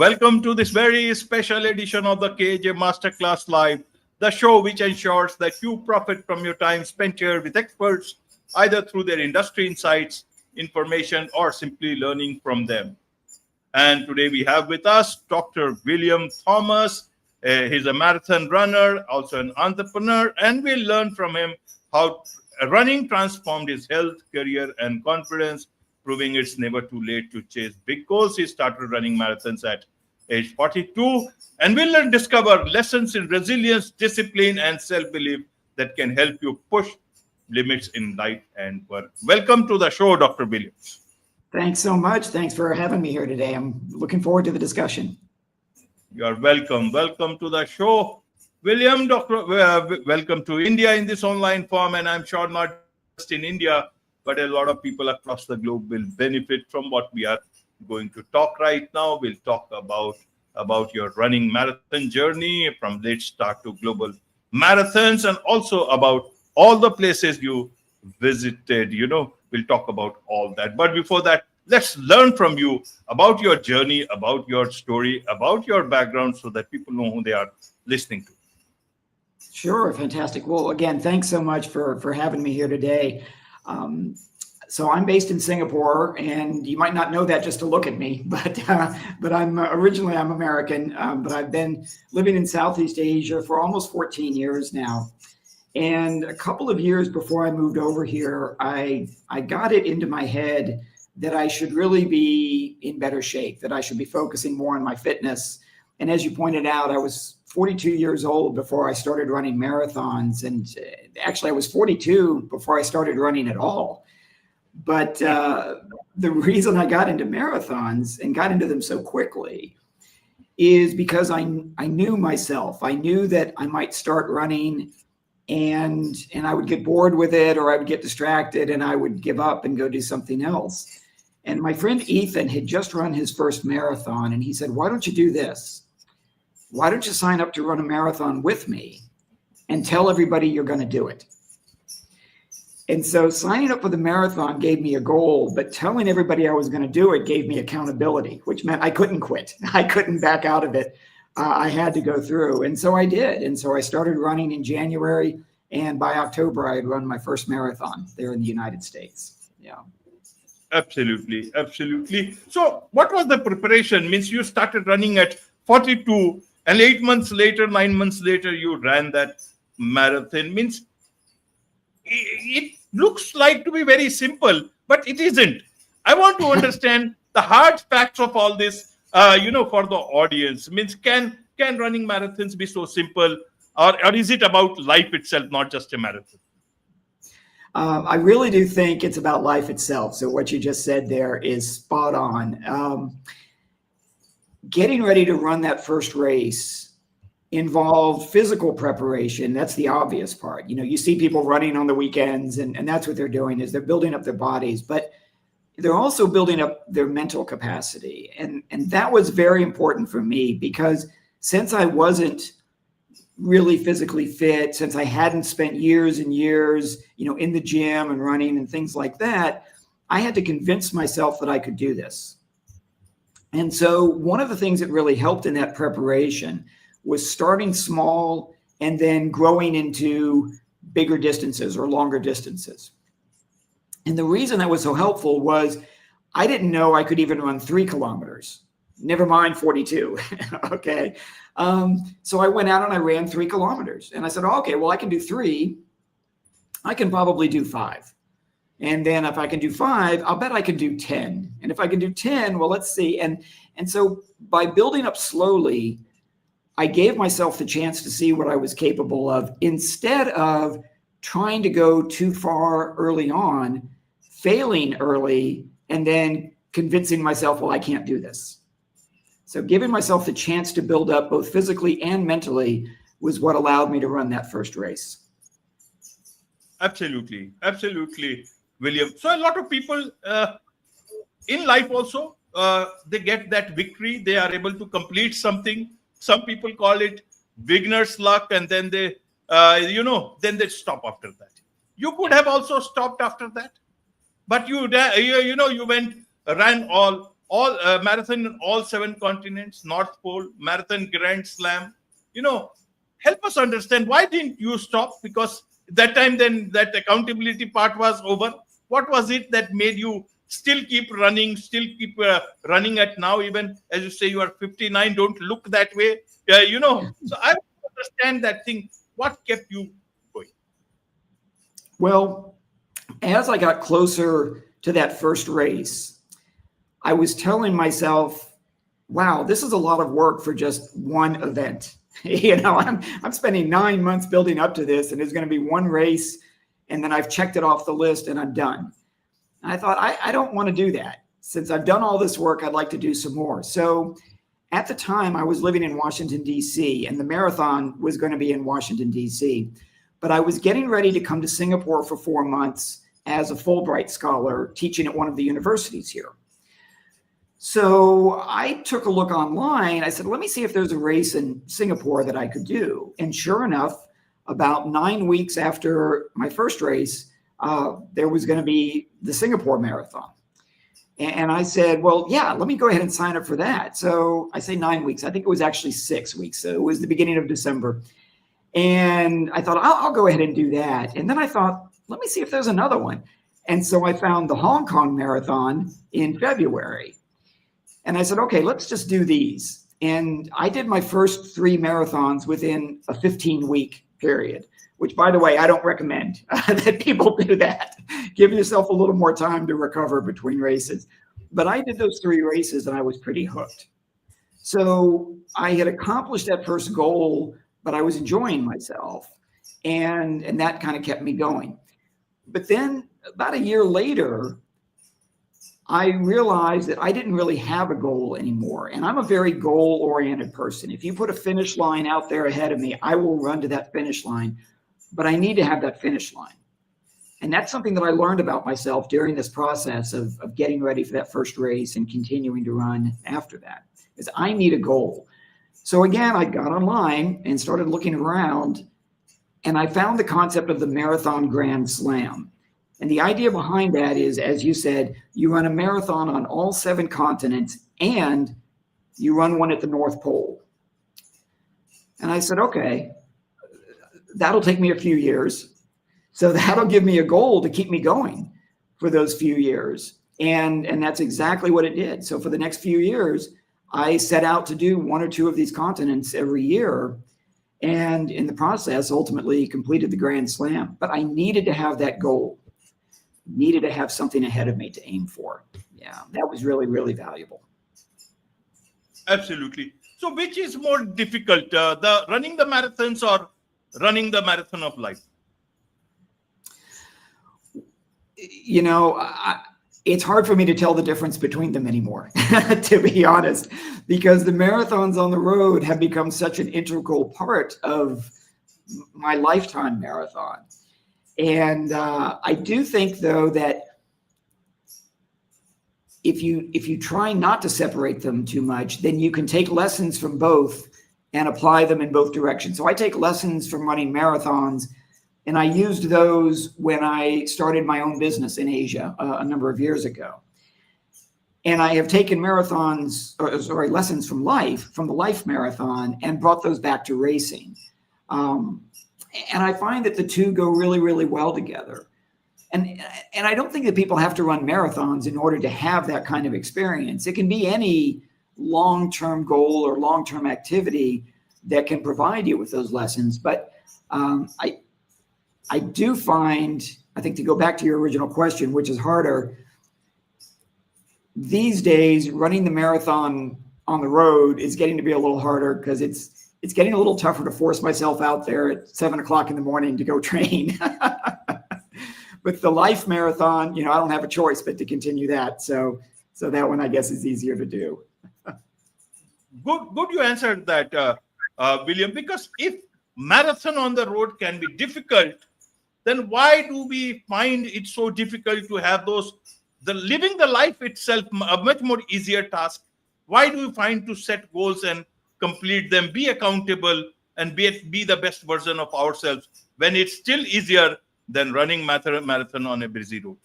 Welcome to this very special edition of the KAJ Masterclass Live, the show which ensures that you profit from your time spent here with experts, either through their industry insights, information, or simply learning from them. And today we have with us Dr. William Thomas. He's a marathon runner, also an entrepreneur, and we'll learn from him how running transformed his health, career, and confidence, proving it's never too late to chase big goals. He started running marathons at age 42, and we'll discover lessons in resilience, discipline, and self-belief that can help you push limits in life and work. Welcome to the show, Dr. Williams. Thanks so much. Thanks for having me here today. I'm looking forward to the discussion. You're welcome. Welcome to the show. William, welcome to India in this online form, and I'm sure not just in India, but a lot of people across the globe will benefit from what we are going to talk right now. We'll talk about your running marathon journey from late start to global marathons, and also about all the places you visited. We'll talk about all that. But before that, let's learn from you about your journey, about your story, about your background, so that people know who they are listening to. Sure. Fantastic. Well, again, thanks so much for having me here today. So I'm based in Singapore, and you might not know that just to look at me, but I'm originally American, but I've been living in Southeast Asia for almost 14 years now. And a couple of years before I moved over here, I got it into my head that I should really be in better shape, that I should be focusing more on my fitness. And as you pointed out, I was 42 years old before I started running marathons. And actually, I was 42 before I started running at all. But the reason I got into marathons and got into them so quickly is because I knew myself. I knew that I might start running and I would get bored with it, or I would get distracted and I would give up and go do something else. And my friend Ethan had just run his first marathon, and he said, "Why don't you do this? Why don't you sign up to run a marathon with me and tell everybody you're going to do it?" And so signing up for the marathon gave me a goal, but telling everybody I was going to do it gave me accountability, which meant I couldn't quit. I couldn't back out of it. I had to go through. And so I did. And so I started running in January. And by October, I had run my first marathon there in the United States. Yeah. Absolutely. Absolutely. So what was the preparation? Means you started running at 42, and 8 months later, 9 months later, you ran that marathon. Means it looks like to be very simple, but it isn't. I want to understand the hard facts of all this, for the audience. Means can running marathons be so simple, or is it about life itself, not just a marathon? I really do think it's about life itself. So what you just said there is spot on. Getting ready to run that first race involved physical preparation. That's the obvious part. You see people running on the weekends, and that's what they're doing, is they're building up their bodies, but they're also building up their mental capacity. And that was very important for me, because since I wasn't really physically fit, since I hadn't spent years and years, in the gym and running and things like that, I had to convince myself that I could do this. And so one of the things that really helped in that preparation was starting small and then growing into bigger distances or longer distances. And the reason that was so helpful was I didn't know I could even run 3 kilometers, never mind 42. Okay. So I went out and I ran 3 kilometers, and I said, okay, well, I can do 3. I can probably do 5. And then if I can do 5, I'll bet I can do 10. And if I can do 10, well, let's see. And so by building up slowly, I gave myself the chance to see what I was capable of, instead of trying to go too far early on, failing early, and then convincing myself, well, I can't do this. So giving myself the chance to build up both physically and mentally was what allowed me to run that first race. Absolutely. Absolutely, William. So a lot of people in life also, they get that victory. They are able to complete something. Some people call it beginner's luck, and then they stop after that. You could have also stopped after that, but you went, ran all all marathon in all 7 continents, North Pole, marathon Grand Slam. Help us understand, why didn't you stop? Because that time then that accountability part was over. What was it that made you still keep running, running at now, even as you say you are 59, don't look that way. So I understand that thing. What kept you going? Well, as I got closer to that first race, I was telling myself, wow, this is a lot of work for just one event. I'm spending 9 months building up to this, and there's going to be one race, and then I've checked it off the list and I'm done. And I thought, I don't want to do that. Since I've done all this work, I'd like to do some more. So at the time, I was living in Washington, D.C., and the marathon was going to be in Washington, D.C. But I was getting ready to come to Singapore for 4 months as a Fulbright scholar teaching at one of the universities here. So I took a look online. I said, let me see if there's a race in Singapore that I could do. And sure enough, about 9 weeks after my first race, there was going to be the Singapore Marathon. And I said, well, yeah, let me go ahead and sign up for that. So I say 9 weeks. I think it was actually 6 weeks. So it was the beginning of December. And I thought, I'll go ahead and do that. And then I thought, let me see if there's another one. And so I found the Hong Kong Marathon in February. And I said, okay, let's just do these. And I did my first 3 marathons within a 15-week period, which, by the way, I don't recommend that people do that. Give yourself a little more time to recover between races. But I did those 3 races and I was pretty hooked. So I had accomplished that first goal, but I was enjoying myself. And that kind of kept me going. But then about a year later, I realized that I didn't really have a goal anymore. And I'm a very goal-oriented person. If you put a finish line out there ahead of me, I will run to that finish line. But I need to have that finish line. And that's something that I learned about myself during this process of getting ready for that first race and continuing to run after that, is I need a goal. So again, I got online and started looking around, and I found the concept of the Marathon Grand Slam. And the idea behind that is, as you said, you run a marathon on all 7 continents and you run one at the North Pole. And I said, okay, that'll take me a few years. So that'll give me a goal to keep me going for those few years. And that's exactly what it did. So for the next few years, I set out to do 1 or 2 of these continents every year. And in the process, ultimately completed the Grand Slam. But I needed to have that goal. Needed to have something ahead of me to aim for. Yeah, that was really, really valuable. Absolutely. So which is more difficult, the running the marathons or running the marathon of life? It's hard for me to tell the difference between them anymore, to be honest, because the marathons on the road have become such an integral part of my lifetime marathon. And I do think, though, that if you try not to separate them too much, then you can take lessons from both and apply them in both directions. So I take lessons from running marathons, and I used those when I started my own business in Asia a number of years ago. And I have taken lessons from the Life Marathon, and brought those back to racing. And I find that the two go really, really well together. And I don't think that people have to run marathons in order to have that kind of experience. It can be any long-term goal or long-term activity that can provide you with those lessons. But I do find, I think, to go back to your original question, which is harder, these days running the marathon on the road is getting to be a little harder, because it's getting a little tougher to force myself out there at 7 o'clock in the morning to go train. With the Life Marathon, I don't have a choice but to continue that. So that one, I guess, is easier to do. Good you answered that, William, because if marathon on the road can be difficult, then why do we find it so difficult to have living the life itself a much more easier task? Why do we find to set goals and complete them, be accountable, and be the best version of ourselves, when it's still easier than running marathon on a busy road?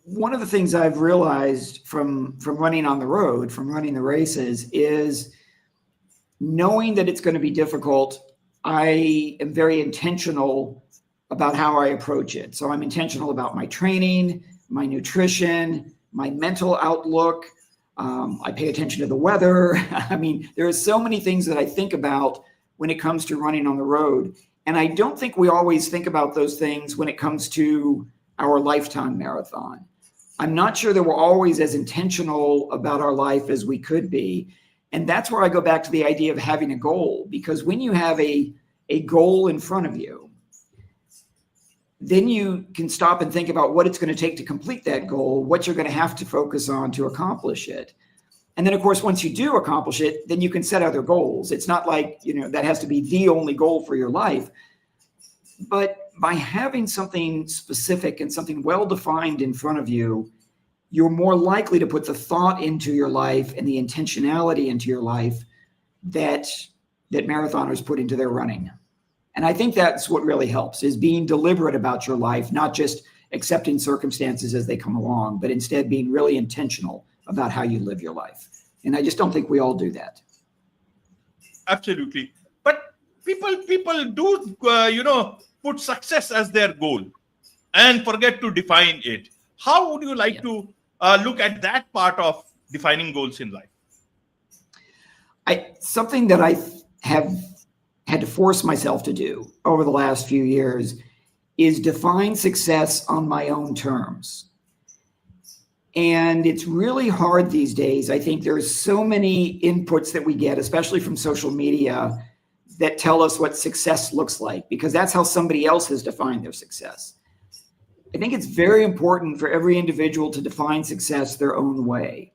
one of the things I've realized from running on the road, from running the races, is knowing that it's going to be difficult. I am very intentional about how I approach it. So I'm intentional about my training, my nutrition, my mental outlook. I pay attention to the weather. I mean, there are so many things that I think about when it comes to running on the road. And I don't think we always think about those things when it comes to our lifetime marathon. I'm not sure that we're always as intentional about our life as we could be. And that's where I go back to the idea of having a goal, because when you have a goal in front of you, then you can stop and think about what it's going to take to complete that goal, what you're going to have to focus on to accomplish it. And then, of course, once you do accomplish it, then you can set other goals. It's not like, that has to be the only goal for your life. But by having something specific and something well-defined in front of you, you're more likely to put the thought into your life and the intentionality into your life that marathoners put into their running. And I think that's what really helps, is being deliberate about your life, not just accepting circumstances as they come along, but instead being really intentional about how you live your life. And I just don't think we all do that. Absolutely. But people do, put success as their goal and forget to define it. How would you like to look at that part of defining goals in life? Something that I have had to force myself to do over the last few years is define success on my own terms. And it's really hard these days. I think there's so many inputs that we get, especially from social media, that tell us what success looks like, because that's how somebody else has defined their success. I think it's very important for every individual to define success their own way.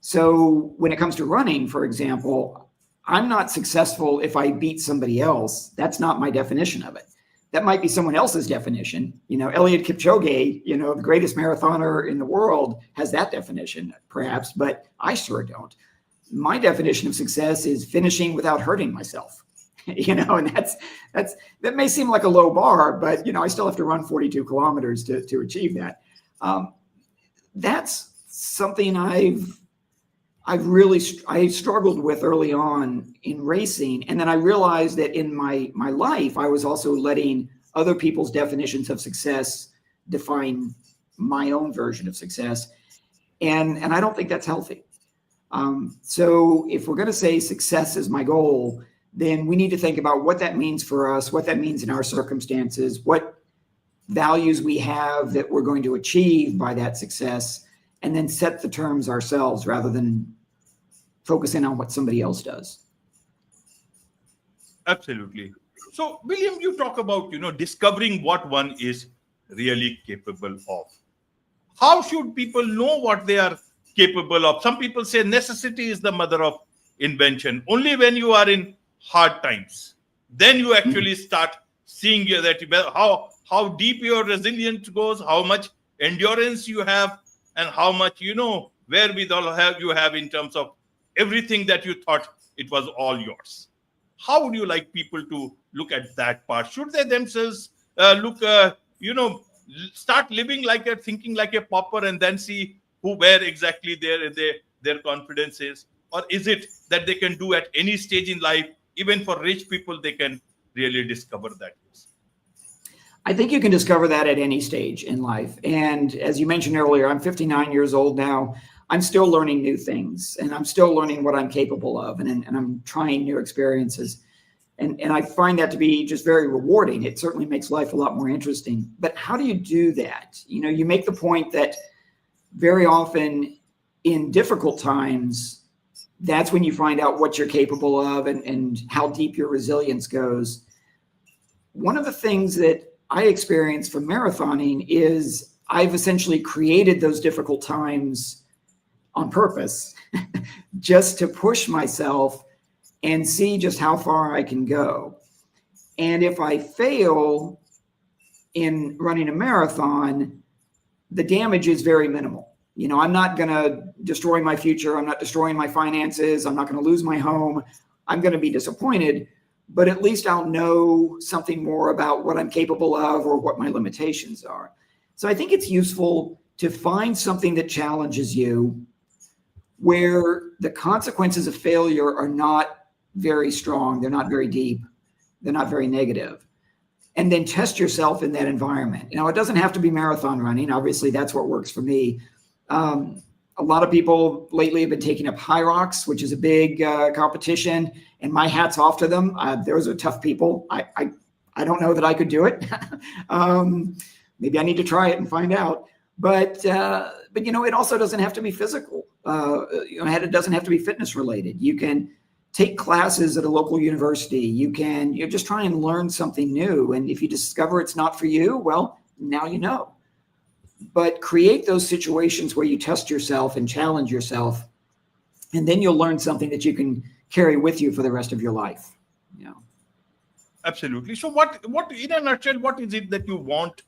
So when it comes to running, for example, I'm not successful if I beat somebody else. That's not my definition of it. That might be someone else's definition. Eliud Kipchoge, the greatest marathoner in the world, has that definition, perhaps, but I sure don't. My definition of success is finishing without hurting myself. And that may seem like a low bar, but I still have to run 42 kilometers to achieve that. That's something I struggled with early on in racing. And then I realized that in my life, I was also letting other people's definitions of success define my own version of success. And I don't think that's healthy. So if we're going to say success is my goal, then we need to think about what that means for us, what that means in our circumstances, what values we have that we're going to achieve by that success, and then set the terms ourselves rather than focusing on what somebody else does. Absolutely. So, William, you talk about, discovering what one is really capable of. How should people know what they are capable of? Some people say necessity is the mother of invention. Only when you are in hard times, then you actually start seeing that how deep your resilience goes, how much endurance you have, and how much wherewithal you have in terms of everything that you thought it was all yours. How would you like people to look at that part? Should they themselves start living thinking like a pauper, and then see where exactly their confidence is? Or is it that they can do at any stage in life? Even for rich people, they can really discover that. I think you can discover that at any stage in life. And as you mentioned earlier, I'm 59 years old now. I'm still learning new things, and I'm still learning what I'm capable of, and I'm trying new experiences. And I find that to be just very rewarding. It certainly makes life a lot more interesting. But how do you do that? You make the point that very often in difficult times, that's when you find out what you're capable of and how deep your resilience goes. One of the things that I experienced from marathoning is I've essentially created those difficult times on purpose just to push myself and see just how far I can go. And if I fail in running a marathon, the damage is very minimal. I'm not going to destroy my future. I'm not destroying my finances. I'm not going to lose my home. I'm going to be disappointed, but at least I'll know something more about what I'm capable of or what my limitations are. So I think it's useful to find something that challenges you, where the consequences of failure are not very strong, they're not very deep, they're not very negative. And then test yourself in that environment. You know, it doesn't have to be marathon running. Obviously, that's what works for me. A lot of people lately have been taking up high rocks, which is a big competition, and my hat's off to them. Those are tough people. I don't know that I could do it. Maybe I need to try it and find out. But you know, it also doesn't have to be physical. You know, it doesn't have to be fitness related. You can take classes at a local university. You just try and learn something new. And if you discover it's not for you, well, now you know. But create those situations where you test yourself and challenge yourself, and then you'll learn something that you can carry with you for the rest of your life. You know. Absolutely. So what in a nutshell, what is it that you want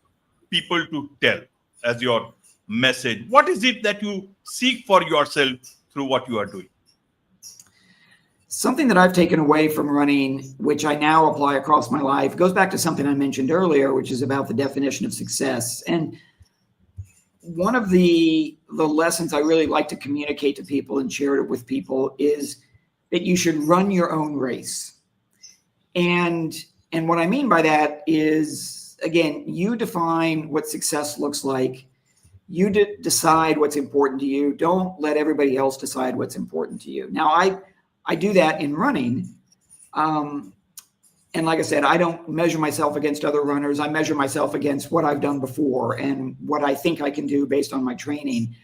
people to tell as your message? What is it that you seek for yourself through what you are doing? Something that I've taken away from running, which I now apply across my life, goes back to something I mentioned earlier, which is about the definition of success. And one of the lessons I really like to communicate to people and share it with people is that you should run your own race. And what I mean by that is, again, you define what success looks like. You decide what's important to you. Don't let everybody else decide what's important to you. Now, I do that in running. And like I said, I don't measure myself against other runners. I measure myself against what I've done before and what I think I can do based on my training.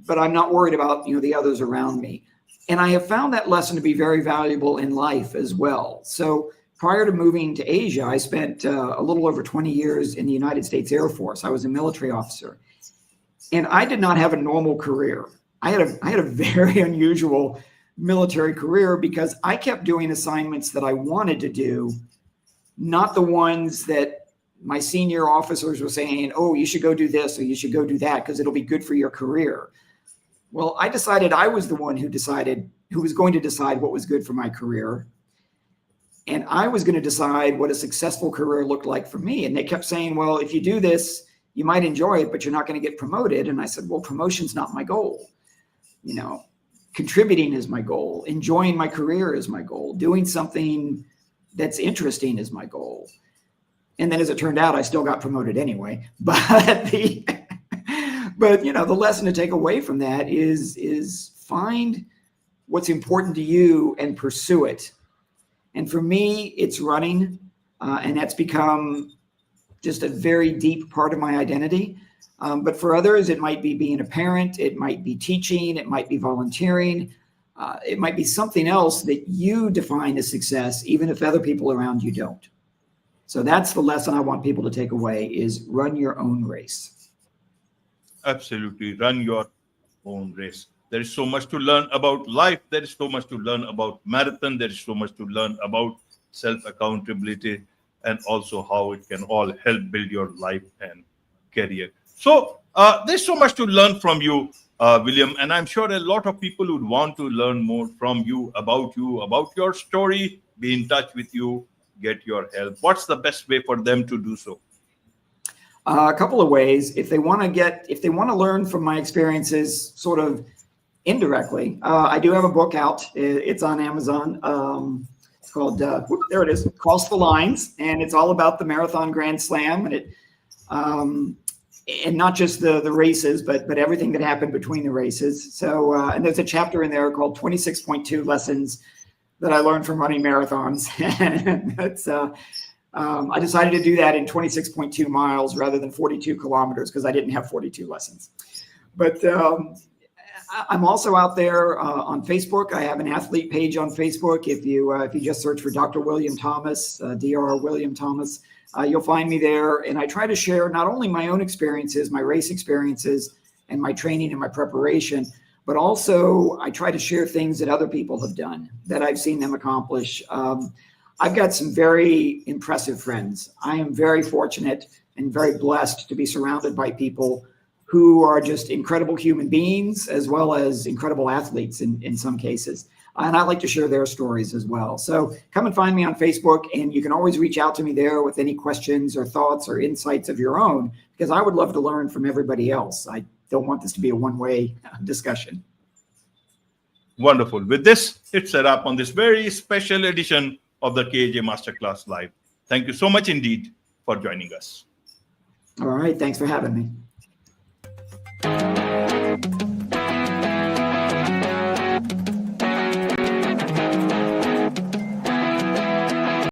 But I'm not worried about, you know, the others around me. And I have found that lesson to be very valuable in life as well. So prior to moving to Asia, I spent a little over 20 years in the United States Air Force. I was a military officer. And I did not have a normal career. I had a very unusual military career because I kept doing assignments that I wanted to do, not the ones that my senior officers were saying, oh, you should go do this or you should go do that because it'll be good for your career. Well, I decided I was the one who was going to decide what was good for my career. And I was going to decide what a successful career looked like for me. And they kept saying, well, if you do this, you might enjoy it, but you're not going to get promoted. And I said, well, promotion's not my goal. You know, contributing is my goal. Enjoying my career is my goal. Doing something that's interesting is my goal. And then as it turned out, I still got promoted anyway. But you know, the lesson to take away from that is find what's important to you and pursue it. And for me, it's running. And that's become just a very deep part of my identity. But for others, it might be being a parent, it might be teaching, it might be volunteering, it might be something else that you define as success, even if other people around you don't. So that's the lesson I want people to take away is run your own race. Absolutely. Run your own race. There is so much to learn about life. There is so much to learn about marathon. There is so much to learn about self-accountability and also how it can all help build your life and career. So there's so much to learn from you, William, and I'm sure a lot of people would want to learn more from you, about your story, be in touch with you, get your help. What's the best way for them to do so? A couple of ways. If they want to learn from my experiences sort of indirectly, I do have a book out. It's on Amazon. It's called, there it is, Cross the Lines. And it's all about the Marathon Grand Slam. And not just the races, but everything that happened between the races. So, and there's a chapter in there called 26.2 Lessons that I learned from running marathons. And that's, I decided to do that in 26.2 miles rather than 42 kilometers because I didn't have 42 lessons. But I'm also out there on Facebook. I have an athlete page on Facebook. If you just search for Dr. William Thomas, Dr. William Thomas, you'll find me there. And I try to share not only my own experiences, my race experiences, and my training and my preparation, but also I try to share things that other people have done that I've seen them accomplish. I've got some very impressive friends. I am very fortunate and very blessed to be surrounded by people who are just incredible human beings as well as incredible athletes in some cases. And I like to share their stories as well. So come and find me on Facebook, and you can always reach out to me there with any questions or thoughts or insights of your own, because I would love to learn from everybody else. I don't want this to be a one-way discussion. Wonderful. With this, it's a wrap on this very special edition of the KAJ Masterclass Live. Thank you so much indeed for joining us. All right. Thanks for having me.